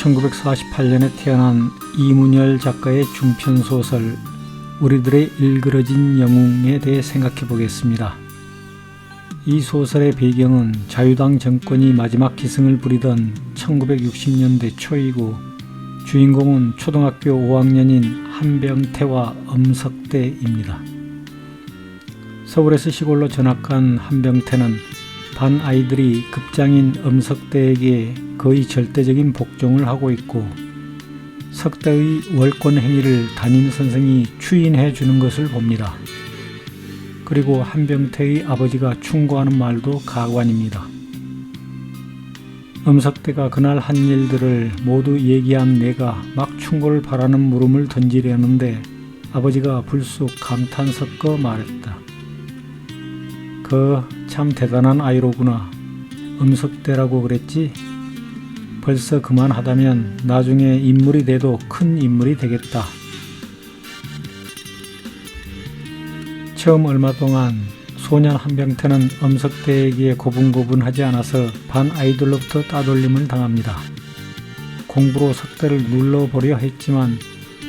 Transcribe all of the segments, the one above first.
1948년에 태어난 이문열 작가의 중편소설 우리들의 일그러진 영웅에 대해 생각해 보겠습니다. 이 소설의 배경은 자유당 정권이 마지막 기승을 부리던 1960년대 초이고 주인공은 초등학교 5학년인 한병태와 엄석대입니다. 서울에서 시골로 전학간 한병태는 반 아이들이 급장인 엄석대에게 거의 절대적인 복종을 하고 있고 석대의 월권 행위를 담임선생이 추인해 주는 것을 봅니다. 그리고 한병태의 아버지가 충고하는 말도 가관입니다. 엄석대가 그날 한 일들을 모두 얘기한 내가 막 충고를 바라는 물음을 던지려는데 아버지가 불쑥 감탄 섞어 말했다. 참 대단한 아이로구나. 엄석대라고 그랬지? 벌써 그만하다면 나중에 인물이 돼도 큰 인물이 되겠다. 처음 얼마 동안 소년 한병태는 엄석대에게 고분고분하지 않아서 반 아이들로부터 따돌림을 당합니다. 공부로 석대를 눌러보려 했지만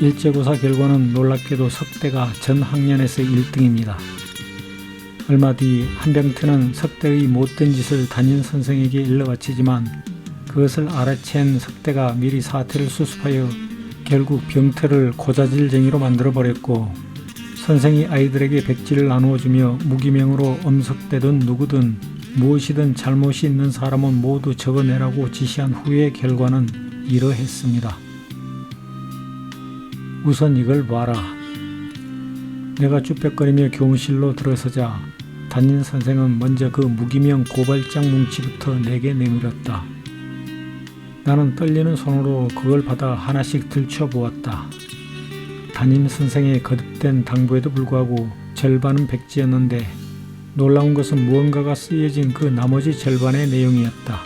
일제고사 결과는 놀랍게도 석대가 전 학년에서 1등입니다. 얼마 뒤 한병태는 석대의 못된 짓을 담임선생에게 일러바치지만 그것을 알아챈 석대가 미리 사태를 수습하여 결국 병태를 고자질쟁이로 만들어버렸고 선생이 아이들에게 백지를 나누어주며 무기명으로 엄석대든 누구든 무엇이든 잘못이 있는 사람은 모두 적어내라고 지시한 후의 결과는 이러했습니다. 우선 이걸 봐라. 내가 쭈뼛거리며 교무실로 들어서자 담임선생은 먼저 그 무기명 고발장 뭉치부터 내게 내밀었다. 나는 떨리는 손으로 그걸 받아 하나씩 들춰보았다. 담임선생의 거듭된 당부에도 불구하고 절반은 백지였는데 놀라운 것은 무언가가 쓰여진 그 나머지 절반의 내용이었다.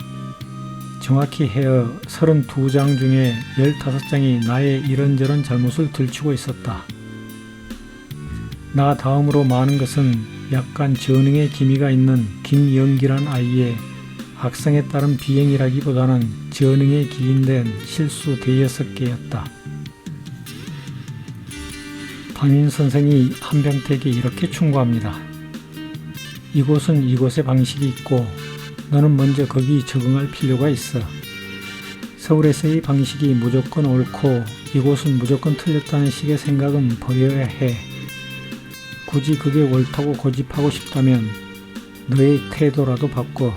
정확히 헤어 32장 중에 15장이 나의 이런저런 잘못을 들추고 있었다. 나 다음으로 많은 것은 약간 전응의 기미가 있는 김영기란 아이의 악성에 따른 비행이라기보다는 전응에 기인된 실수 대여섯 개였다. 담임선생이 한병태에게 이렇게 충고합니다. 이곳은 이곳의 방식이 있고 너는 먼저 거기 적응할 필요가 있어. 서울에서의 방식이 무조건 옳고 이곳은 무조건 틀렸다는 식의 생각은 버려야 해. 굳이 그게 옳다고 고집하고 싶다면 너의 태도라도 바꿔.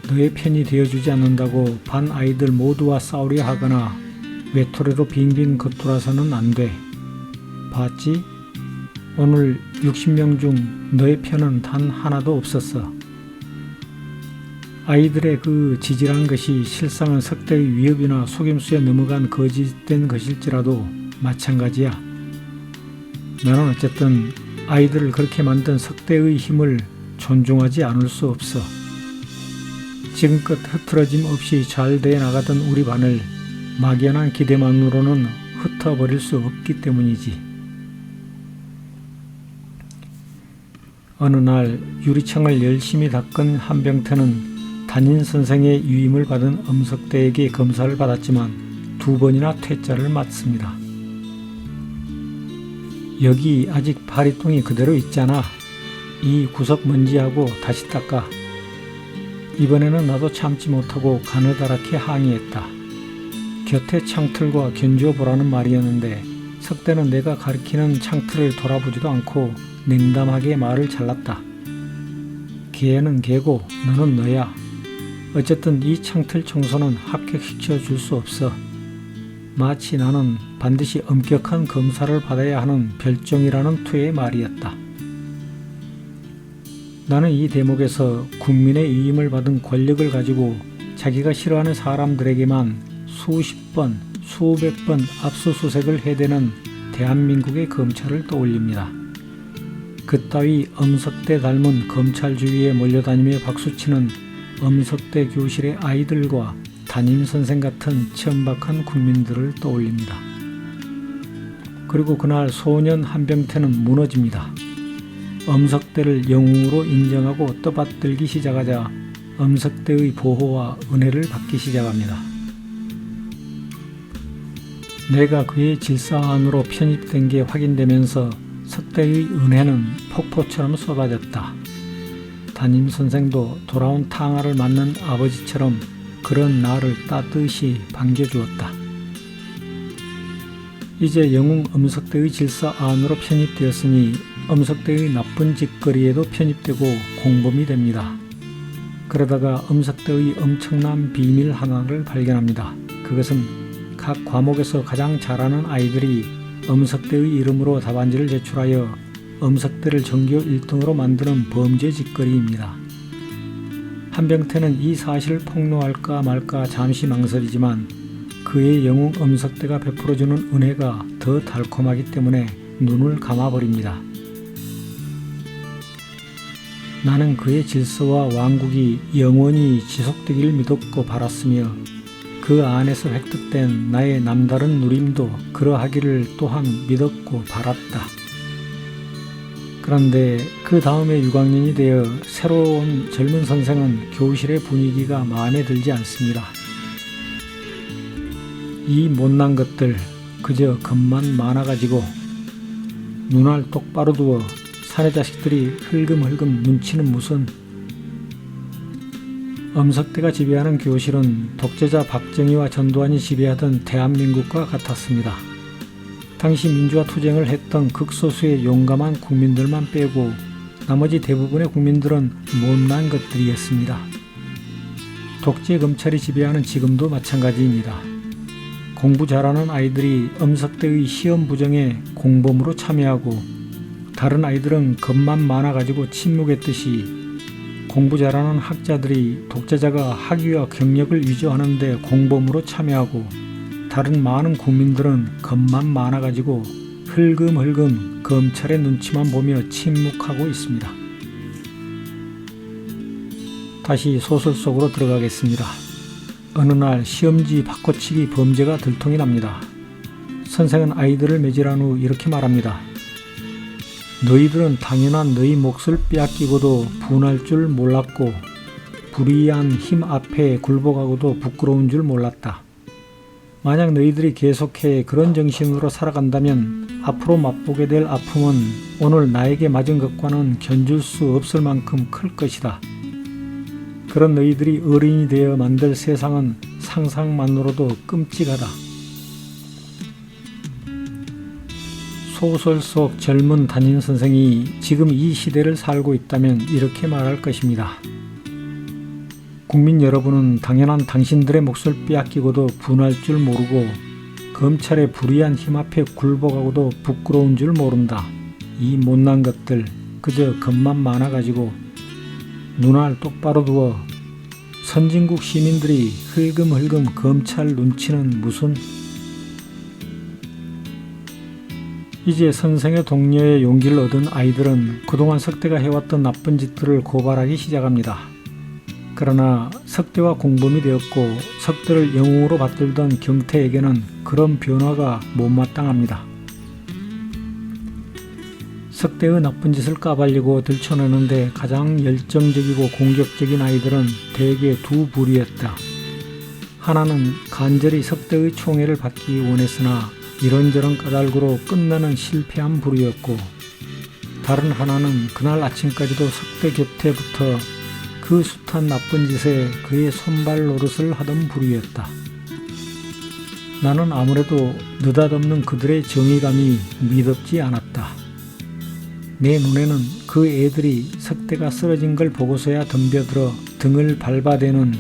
너의 편이 되어주지 않는다고 반 아이들 모두와 싸우려 하거나 외톨이로 빙빙 겉돌아서는 안 돼. 봤지? 오늘 60명 중 너의 편은 단 하나도 없었어. 아이들의 그 지질한 것이 실상은 석대의 위협이나 속임수에 넘어간 거짓된 것일지라도 마찬가지야. 나는 어쨌든 아이들을 그렇게 만든 석대의 힘을 존중하지 않을 수 없어. 지금껏 흐트러짐 없이 잘 돼 나가던 우리 반을 막연한 기대만으로는 흩어버릴 수 없기 때문이지. 어느 날 유리창을 열심히 닦은 한병태는 담임선생의 유임을 받은 엄석대에게 검사를 받았지만 2번이나 퇴짜를 맞습니다. 여기 아직 파리똥이 그대로 있잖아. 이 구석 먼지하고 다시 닦아. 이번에는 나도 참지 못하고 가느다랗게 항의했다. 곁에 창틀과 견주어보라는 말이었는데 석대는 내가 가리키는 창틀을 돌아보지도 않고 냉담하게 말을 잘랐다. 걔는 걔고 너는 너야. 어쨌든 이 창틀 청소는 합격시켜 줄 수 없어. 마치 나는 반드시 엄격한 검사를 받아야 하는 별종이라는 투의 말이었다. 나는 이 대목에서 국민의 위임을 받은 권력을 가지고 자기가 싫어하는 사람들에게만 수십 번, 수백 번 압수수색을 해대는 대한민국의 검찰을 떠올립니다. 그따위 엄석대 닮은 검찰 주위에 몰려다니며 박수치는 엄석대 교실의 아이들과 담임선생 같은 천박한 국민들을 떠올립니다. 그리고 그날 소년 한병태는 무너집니다. 엄석대를 영웅으로 인정하고 떠받들기 시작하자 엄석대의 보호와 은혜를 받기 시작합니다. 내가 그의 질서 안으로 편입된 게 확인되면서 석대의 은혜는 폭포처럼 쏟아졌다. 담임선생도 돌아온 탕아를 맞는 아버지처럼 그런 나를 따뜻이 반겨주었다. 이제 영웅 엄석대의 질서 안으로 편입되었으니 엄석대의 나쁜 짓거리에도 편입되고 공범이 됩니다. 그러다가 엄석대의 엄청난 비밀 하나를 발견합니다. 그것은 각 과목에서 가장 잘하는 아이들이 엄석대의 이름으로 답안지를 제출하여 엄석대를 전교 1등으로 만드는 범죄 짓거리입니다. 한병태는 이 사실을 폭로할까 말까 잠시 망설이지만 그의 영웅 엄석대가 베풀어주는 은혜가 더 달콤하기 때문에 눈을 감아버립니다. 나는 그의 질서와 왕국이 영원히 지속되기를 믿었고 바랐으며 그 안에서 획득된 나의 남다른 누림도 그러하기를 또한 믿었고 바랐다. 그런데 그 다음에 6학년이 되어 새로운 젊은 선생은 교실의 분위기가 마음에 들지 않습니다. 이 못난 것들 그저 겁만 많아가지고 눈알 똑바로 두어 사내 자식들이 흘금흘금 눈치는 무슨. 엄석대가 지배하는 교실은 독재자 박정희와 전두환이 지배하던 대한민국과 같았습니다. 당시 민주화 투쟁을 했던 극소수의 용감한 국민들만 빼고 나머지 대부분의 국민들은 못난 것들이었습니다. 독재 검찰이 지배하는 지금도 마찬가지입니다. 공부 잘하는 아이들이 엄석대의 시험 부정에 공범으로 참여하고 다른 아이들은 겁만 많아가지고 침묵했듯이 공부 잘하는 학자들이 독재자가 학위와 경력을 위조하는 데 공범으로 참여하고 다른 많은 국민들은 겁만 많아가지고 흘금흘금 검찰의 눈치만 보며 침묵하고 있습니다. 다시 소설 속으로 들어가겠습니다. 어느 날 시험지 바꿔치기 범죄가 들통이 납니다. 선생은 아이들을 매질한 후 이렇게 말합니다. 너희들은 당연한 너희 몫을 빼앗기고도 분할 줄 몰랐고 불의한 힘 앞에 굴복하고도 부끄러운 줄 몰랐다. 만약 너희들이 계속해 그런 정신으로 살아간다면 앞으로 맛보게 될 아픔은 오늘 나에게 맞은 것과는 견줄 수 없을 만큼 클 것이다. 그런 너희들이 어른이 되어 만들 세상은 상상만으로도 끔찍하다. 소설 속 젊은 담임선생이 지금 이 시대를 살고 있다면 이렇게 말할 것입니다. 국민 여러분은 당연한 당신들의 몫을 빼앗기고도 분할 줄 모르고 검찰의 불의한 힘 앞에 굴복하고도 부끄러운 줄 모른다. 이 못난 것들 그저 겁만 많아가지고 눈알 똑바로 두어 선진국 시민들이 흘금흘금 검찰 눈치는 무슨. 이제 선생의 독려에 용기를 얻은 아이들은 그동안 석대가 해왔던 나쁜 짓들을 고발하기 시작합니다. 그러나 석대와 공범이 되었고 석대를 영웅으로 받들던 경태에게는 그런 변화가 못마땅합니다. 석대의 나쁜 짓을 까발리고 들춰내는데 가장 열정적이고 공격적인 아이들은 대개 두 부류였다. 하나는 간절히 석대의 총애를 받기 원했으나 이런저런 까닭으로 끝나는 실패한 부류였고, 다른 하나는 그날 아침까지도 석대 곁에 붙어 그 숱한 나쁜 짓에 그의 손발 노릇을 하던 부류였다. 나는 아무래도 느닷없는 그들의 정의감이 미덥지 않았다. 내 눈에는 그 애들이 석대가 쓰러진 걸 보고서야 덤벼들어 등을 밟아대는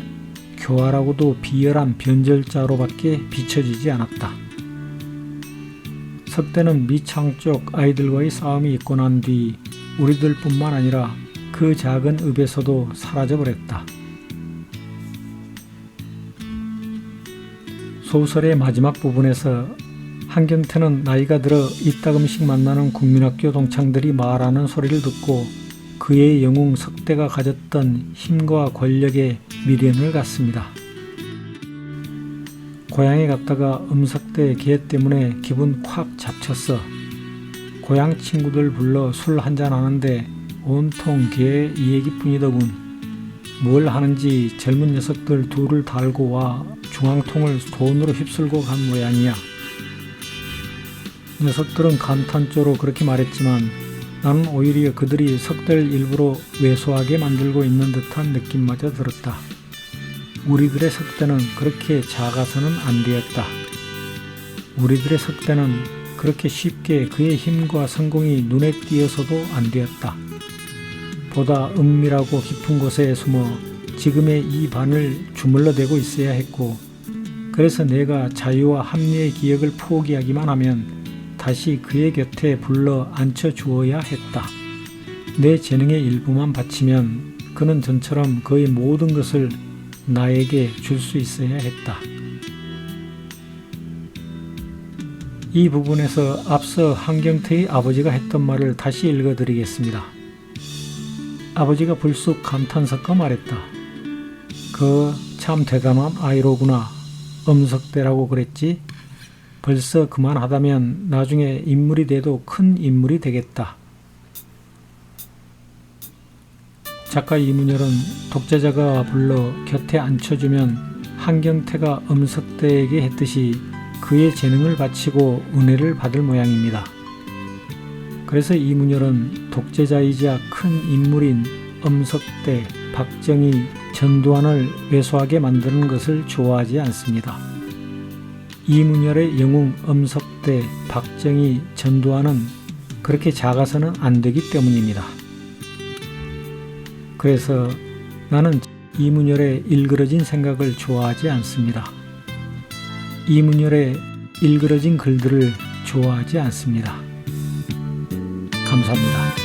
교활하고도 비열한 변절자로밖에 비춰지지 않았다. 석대는 미창 쪽 아이들과의 싸움이 있고 난 뒤 우리들뿐만 아니라 그 작은 읍에서도 사라져버렸다. 소설의 마지막 부분에서 한경태는 나이가 들어 이따금씩 만나는 국민학교 동창들이 말하는 소리를 듣고 그의 영웅 석대가 가졌던 힘과 권력에 미련을 갖습니다. 고향에 갔다가 엄석대 개 때문에 기분 콱 잡쳤어. 고향 친구들 불러 술 한잔 하는데 온통 개 얘기뿐이더군. 뭘 하는지 젊은 녀석들 둘을 달고 와 중앙통을 돈으로 휩쓸고 간 모양이야. 녀석들은 감탄조로 그렇게 말했지만 나는 오히려 그들이 석대를 일부러 왜소하게 만들고 있는 듯한 느낌마저 들었다. 우리들의 석대는 그렇게 작아서는 안 되었다. 우리들의 석대는 그렇게 쉽게 그의 힘과 성공이 눈에 띄어서도 안 되었다. 보다 은밀하고 깊은 곳에 숨어 지금의 이 반을 주물러대고 있어야 했고, 그래서 내가 자유와 합리의 기억을 포기하기만 하면 다시 그의 곁에 불러 앉혀 주어야 했다. 내 재능의 일부만 바치면 그는 전처럼 거의 모든 것을 나에게 줄 수 있어야 했다. 이 부분에서 앞서 한경태의 아버지가 했던 말을 다시 읽어드리겠습니다. 아버지가 불쑥 감탄 섞어 말했다. 그 참 대단한 아이로구나. 엄석대라고 그랬지? 벌써 그만하다면 나중에 인물이 돼도 큰 인물이 되겠다. 작가 이문열은 독재자가 불러 곁에 앉혀주면 한경태가 엄석대에게 했듯이 그의 재능을 바치고 은혜를 받을 모양입니다. 그래서 이문열은 독재자이자 큰 인물인 엄석대, 박정희, 전두환을 왜소하게 만드는 것을 좋아하지 않습니다. 이문열의 영웅 엄석대, 박정희, 전두환은 그렇게 작아서는 안 되기 때문입니다. 그래서 나는 이문열의 일그러진 생각을 좋아하지 않습니다. 이문열의 일그러진 글들을 좋아하지 않습니다. 감사합니다.